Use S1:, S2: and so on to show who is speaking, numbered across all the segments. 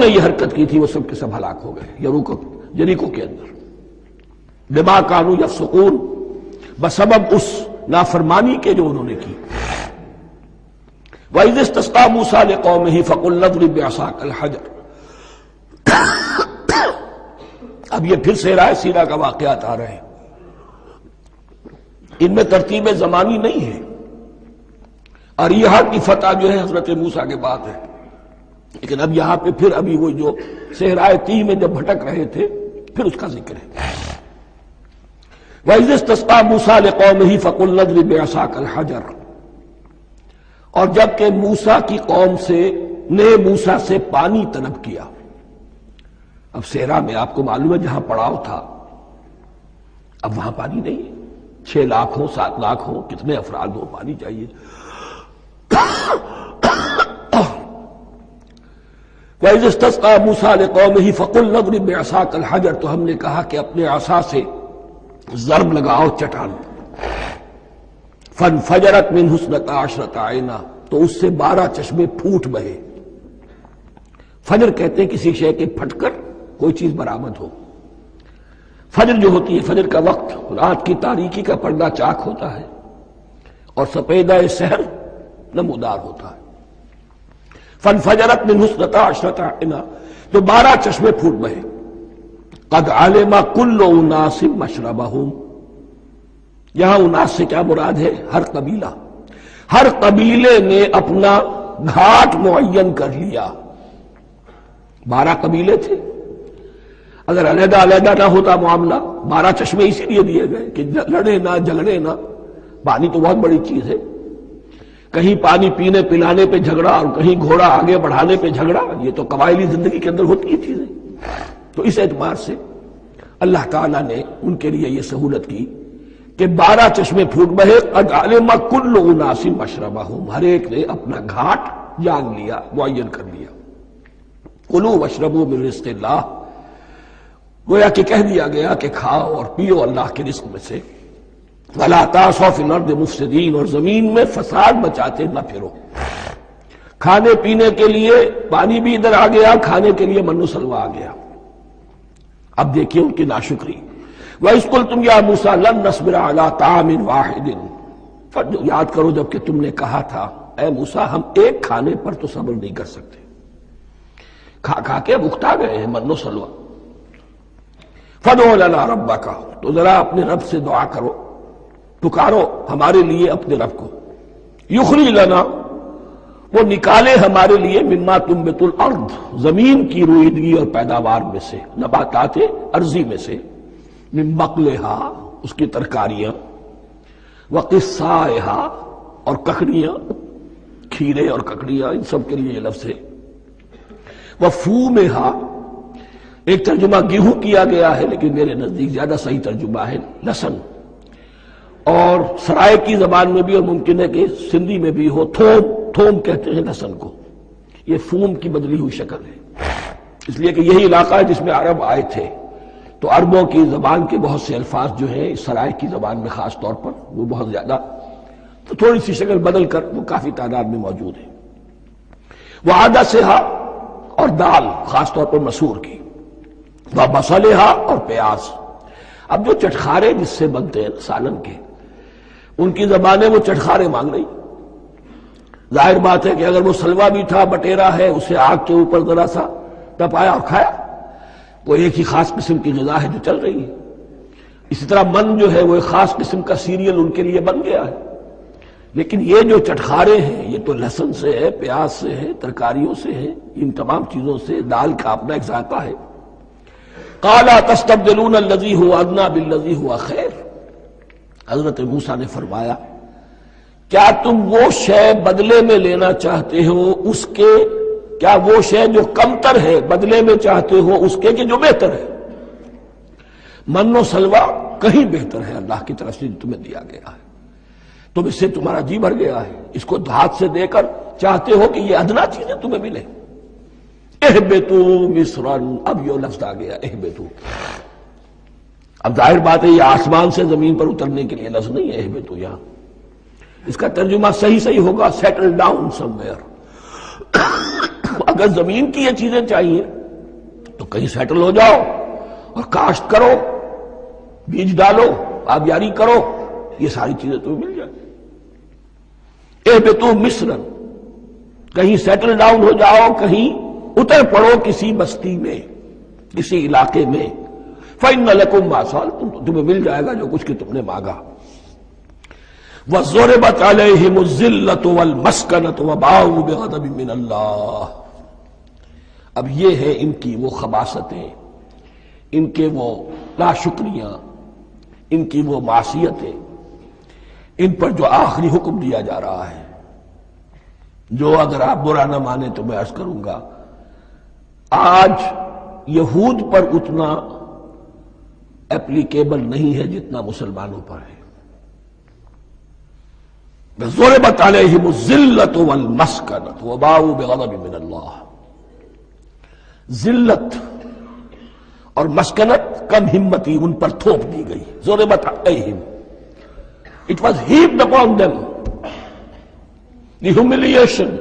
S1: نے یہ حرکت کی تھی وہ سب کے سب ہلاک ہو گئے یریکو کے اندر، بما کانوا یفسقون، بسبب اس نافرمانی کے جو انہوں نے کی۔ وَإِذِ اسْتَسْقَىٰ مُوسَىٰ لِقَوْمِهِ فَقُلْنَا اضْرِب بِّعَصَاكَ الْحَجَرَ۔ اب یہ پھر صحرائے سینا کا واقعات آ رہے ہیں، ان میں ترتیب زمانی نہیں ہے، اور یہاں کی فتح جو ہے حضرت موسیٰ کے بعد ہے، لیکن اب یہاں پہ پھر ابھی وہ جو صحرائے تیہ میں جب بھٹک رہے تھے پھر اس کا ذکر ہے۔ وَإِذِ اسْتَسْقَىٰ مُوسَىٰ لِقَوْمِهِ فَقُلْنَا اضْرِب بِّعَصَاكَ الْحَجَرَ، اور جب کہ موسیٰ کی قوم نے موسیٰ سے پانی طلب کیا۔ اب صحرا میں آپ کو معلوم ہے جہاں پڑاؤ تھا اب وہاں پانی نہیں ہے، 6 لاکھ ہو 7 لاکھ ہو کتنے افراد ہو پانی چاہیے۔ وَإِذِ اسْتَسْقَىٰ مُوسَىٰ لِقَوْمِهِ فَقُلْنَا اضْرِب بِّعَصَاكَ الْحَجَرَ، تو ہم نے کہا کہ اپنے عصا سے ضرب لگاؤ چٹان، فَانْفَجَرَتْ مِنْهُ اثْنَتَا عَشْرَةَ عَيْنًا، تو اس سے 12 چشمے پھوٹ بہے۔ فجر کہتے ہیں کسی شے کے پھٹ کر کوئی چیز برآمد ہو۔ فجر جو ہوتی ہے، فجر کا وقت رات کی تاریکی کا پردہ چاک ہوتا ہے اور سپیدہ سحر نمودار ہوتا ہے۔ فَانْفَجَرَتْ مِنْهُ اثْنَتَا عَشْرَةَ عَيْنًا، تو 12 چشمے پھوٹ بہے۔ قَدْ عَلِمَ كُلُّ أُنَاسٍ مَشْرَبَهُمْ، یہاں اناس سے کیا مراد ہے؟ ہر قبیلہ، ہر قبیلے نے اپنا گھاٹ معین کر لیا۔ 12 قبیلے تھے، اگر علیحدہ علیحدہ نہ ہوتا معاملہ، 12 چشمے اسی لیے دیے گئے کہ لڑے نہ جھگڑے نہ۔ پانی تو بہت بڑی چیز ہے، کہیں پانی پینے پلانے پہ جھگڑا اور کہیں گھوڑا آگے بڑھانے پہ جھگڑا، یہ تو قبائلی زندگی کے اندر ہوتی ہی چیزیں۔ تو اس اعتبار سے اللہ تعالیٰ نے ان کے لیے یہ سہولت کی کہ 12 چشمے پھوٹ بہے۔ قد علم کل اناس مشربہم، ہر ایک نے اپنا گھاٹ جان لیا، معین کر لیا۔ کلوا واشربوا من رزق اللہ، گویا کہ کہہ دیا گیا کہ کھاؤ اور پیو اللہ کے رزق میں سے۔ ولا تعثوا فی الارض مفسدین، اور زمین میں فساد مچاتے نہ پھرو۔ کھانے پینے کے لیے پانی بھی ادھر آ گیا، کھانے کے لیے من و سلوہ آ گیا۔ اب دیکھیے ان کی ناشکری۔ وَإِذْ قُلْتُمْ يَا مُوسَىٰ لَن نَّصْبِرَ عَلَىٰ طَعَامٍ وَاحِدٍ، یاد کرو جب کہ تم نے کہا تھا اے موسیٰ ہم ایک کھانے پر تو صبر نہیں کر سکتے، کھا کھا کے بکھتا گئے ہیں من و سلوہ۔ فَادْعُ لَنَا رَبَّكَ، تو ذرا اپنے رب سے دعا کرو، پکارو ہمارے لیے اپنے رب کو۔ یخرج لنا، وہ نکالے ہمارے لیے، مما تنبت الارض، زمین کی روئیدگی اور پیداوار میں سے، نباتات ارضی میں سے، من بقلہا، اس کی ترکاریاں، وقصائہا، اور ککڑیاں، کھیرے اور ککڑیاں، ان سب کے لیے یہ لفظ ہے۔ وفومہا، ایک ترجمہ گیہوں کیا گیا ہے لیکن میرے نزدیک زیادہ صحیح ترجمہ ہے لہسن، اور سرائے کی زبان میں بھی اور ممکن ہے کہ سندھی میں بھی ہو تھوم کہتے ہیں لہسن کو، یہ فوم کی بدلی ہوئی شکل ہے، اس لیے کہ یہی علاقہ ہے جس میں عرب آئے تھے، تو عربوں کی زبان کے بہت سے الفاظ جو ہیں اس سرائے کی زبان میں خاص طور پر وہ بہت زیادہ، تو تھوڑی سی شکل بدل کر وہ کافی تعداد میں موجود ہے۔ وعدسہا، اور دال خاص طور پر مسور کی، وبصلہا، اور پیاز۔ اب جو چٹخارے جس سے بنتے ہیں سالن کے، ان کی زبانیں وہ چٹخارے مانگ رہی۔ ظاہر بات ہے کہ اگر وہ سلوا بھی تھا، بٹیرا ہے، اسے آگ کے اوپر ذرا سا تپایا اور کھایا، وہ ایک ہی خاص قسم کی غذا ہے جو چل رہی ہے۔ اسی طرح من جو ہے وہ ایک خاص قسم کا سیریل ان کے لیے بن گیا ہے۔ لیکن یہ جو چٹخارے ہیں یہ تو لہسن سے ہے، پیاز سے ہے، ترکاریوں سے ہے، ان تمام چیزوں سے، دال کا اپنا ایک ذائقہ ہے۔ قَالَ تَسْتَبْدِلُونَ الَّذِي هُوَ أَدْنَىٰ بِالَّذِي هُوَ خَيْرٌ، حضرت موسیٰ نے فرمایا کیا تم وہ شے بدلے میں لینا چاہتے ہو اس کے، کیا وہ شے جو کمتر ہے بدلے میں چاہتے ہو اس کے کہ جو بہتر ہے؟ من و سلوہ کہیں بہتر ہے اللہ کی طرف سے تمہیں دیا گیا ہے، تم اس سے تمہارا جی بھر گیا ہے، اس کو ہاتھ سے دے کر چاہتے ہو کہ یہ ادنا چیزیں تمہیں ملے۔ اہبطوا مصرا، اب یہ لفظ آ گیا اہبطوا۔ اب ظاہر بات ہے یہ آسمان سے زمین پر اترنے کے لیے لفظ نہیں ہے اہبطوا، یہاں اس کا ترجمہ صحیح ہوگا سیٹل ڈاؤن سم ویئر۔ اگر زمین کی یہ چیزیں چاہیے تو کہیں سیٹل ہو جاؤ اور کاشت کرو، بیج ڈالو، آبیاری کرو، یہ ساری چیزیں تمہیں مل جائیں۔ اہبطوا مصرا، کہیں سیٹل ڈاؤن ہو جاؤ، کہیں اتر پڑو کسی بستی میں، کسی علاقے میں، فإن لکم ما سألتم، تمہیں مل جائے گا جو کچھ کہ تم نے مانگا۔ وَضُرِبَتْ عَلَيْهِمُ الذِّلَّةُ وَالْمَسْكَنَةُ وَبَاءُوا بِغَضَبٍ مِّنَ اللَّهِ۔ اب یہ ہے ان کی وہ خباثتیں، ان کے وہ ناشکریاں، ان کی وہ معصیتیں، ان پر جو آخری حکم دیا جا رہا ہے، جو اگر آپ برا نہ مانیں تو میں عرض کروں گا، آج یہود پر اتنا اپلیکیبل نہیں ہے جتنا مسلمانوں پر ہے۔ ضربت علیہم الذلۃ والمسکنۃ وباؤوا بغضب من اللہ۔ ذلت اور مسکنت، کم ہمتی ان پر تھوپ دی گئی۔ ضربت علیہم، it was heaped upon them، the humiliation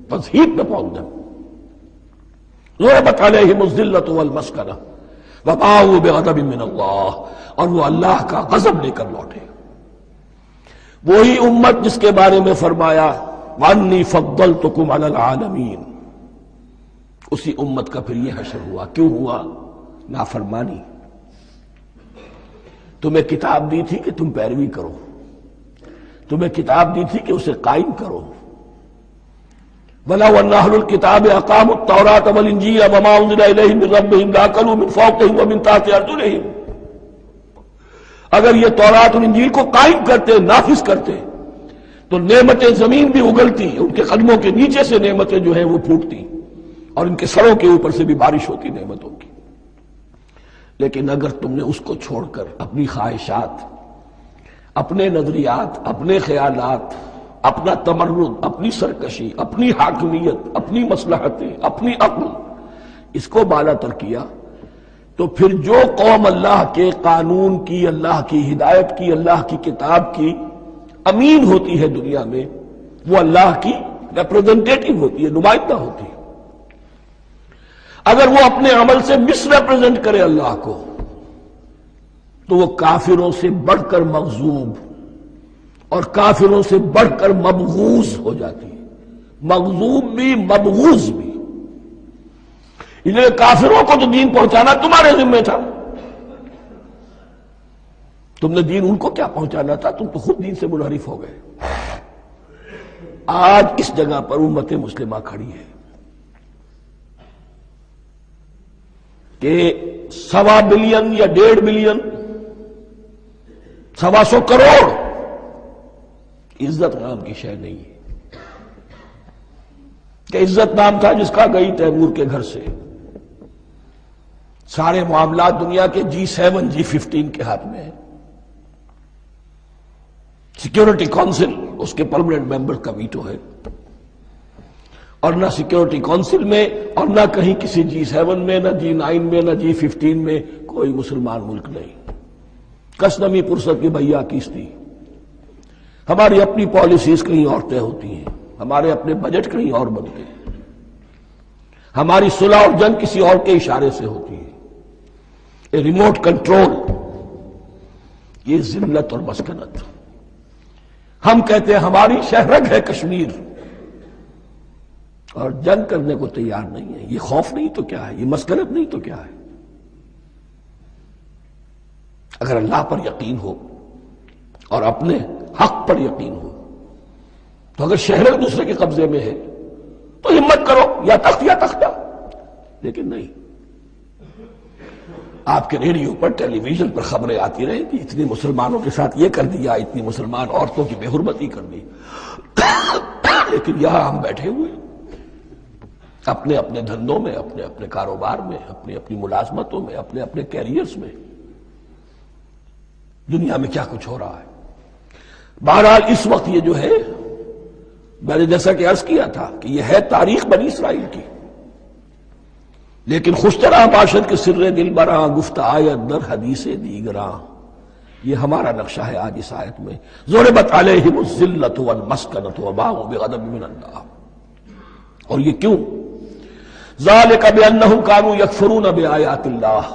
S1: was heaped upon them۔ ضربت علیہم الذلۃ والمسکنۃ وباؤوا بغضب من اللہ، اور وہ اللہ کا غضب لے کر لوٹے۔ وہی امت جس کے بارے میں فرمایا وَأَنِّي فَضَّلْتُكُمْ عَلَى الْعَالَمِينَ، اسی امت کا پھر یہ حشر ہوا۔ کیوں ہوا؟ نافرمانی۔ تمہیں کتاب دی تھی کہ تم پیروی کرو، تمہیں کتاب دی تھی کہ اسے قائم کرو۔ وَلَوْ أَنَّ أَهْلَ الْكِتَابِ أَقَامُوا التَّوْرَاةَ وَالْإِنْجِيلَ وَمَا أُنزِلَ إِلَيْهِمْ مِنْ رَبِّهِمْ لَأَكَلُوا مِنْ فَوْقِهِمْ وَمِنْ تَحْتِ أَرْجُلِهِمْ۔ اگر یہ تورات اور انجیل کو قائم کرتے، نافذ کرتے، تو نعمتیں زمین بھی اگلتی، ان کے قدموں کے نیچے سے نعمتیں جو ہیں وہ پھوٹتی، اور ان کے سروں کے اوپر سے بھی بارش ہوتی نعمتوں کی۔ لیکن اگر تم نے اس کو چھوڑ کر اپنی خواہشات، اپنے نظریات، اپنے خیالات، اپنا تمرد، اپنی سرکشی، اپنی حاکمیت، اپنی مصلحتیں، اپنی عقل، اس کو بالا تر کیا، تو پھر جو قوم اللہ کے قانون کی، اللہ کی ہدایت کی، اللہ کی کتاب کی امین ہوتی ہے دنیا میں، وہ اللہ کی ریپرزنٹیٹو ہوتی ہے، نمائندہ ہوتی ہے۔ اگر وہ اپنے عمل سے مس ریپرزینٹ کرے اللہ کو، تو وہ کافروں سے بڑھ کر مغضوب اور کافروں سے بڑھ کر مبغوض ہو جاتی ہے، مغضوب بھی مبغوض بھی۔ اس لیے کافروں کو تو دین پہنچانا تمہارے ذمہ تھا، تم نے دین ان کو کیا پہنچانا تھا، تم تو خود دین سے منحرف ہو گئے۔ آج اس جگہ پر امت مسلمہ کھڑی ہے کہ 1.25 بلین یا 1.5 بلین، 125 کروڑ عزت نام کی شے نہیں ہے، کہ عزت نام تھا جس کا گئی تیمور کے گھر سے۔ سارے معاملات دنیا کے G7 G15 کے ہاتھ میں ہیں۔ سیکیورٹی کونسل اس کے پرماننٹ ممبر کا ویٹو ہے، اور نہ سیکیورٹی کونسل میں اور نہ کہیں کسی G7 میں، نہ G9 میں، نہ G15 میں کوئی مسلمان ملک نہیں۔ کسنمی پرست کی بھیا کیستی، ہماری اپنی پالیسیز کہیں اور طے ہوتی ہیں، ہمارے اپنے بجٹ کہیں اور بنتے ہیں، ہماری صلح اور جنگ کسی اور کے اشارے سے ہوتی ہے۔ ریموٹ کنٹرول، یہ ذلت اور مسکنت۔ ہم کہتے ہیں ہماری شہرگ ہے کشمیر، اور جنگ کرنے کو تیار نہیں ہے۔ یہ خوف نہیں تو کیا ہے، یہ مسکنت نہیں تو کیا ہے؟ اگر اللہ پر یقین ہو اور اپنے حق پر یقین ہو، تو اگر شہر دوسرے کے قبضے میں ہے تو ہمت کرو، یا تخت یا تختہ۔ لیکن نہیں، آپ کے ریڈیو پر، ٹیلی ویژن پر خبریں آتی رہیں کہ اتنی مسلمانوں کے ساتھ یہ کر دیا، اتنی مسلمان عورتوں کی بے حرمتی کر دی، لیکن یہاں ہم بیٹھے ہوئے اپنے اپنے دھندوں میں، اپنے اپنے کاروبار میں، اپنی اپنی ملازمتوں میں، اپنے اپنے کیریئرز میں۔ دنیا میں کیا کچھ ہو رہا ہے۔ بہرحال اس وقت یہ جو ہے، میں نے جیسا کہ عرض کیا تھا کہ یہ ہے تاریخ بنی اسرائیل کی، لیکن خوشترا باشد کے سر دل براں، گفت آیت در حدیث دیگراں۔ یہ ہمارا نقشہ ہے آج اس آیت میں۔ ضربت علیہم الذلۃ والمسکنۃ وباؤوا بغضب من اللہ۔ اور یہ کیوں؟ ذالک بانہم کانوا یکفرون بآیات اللہ،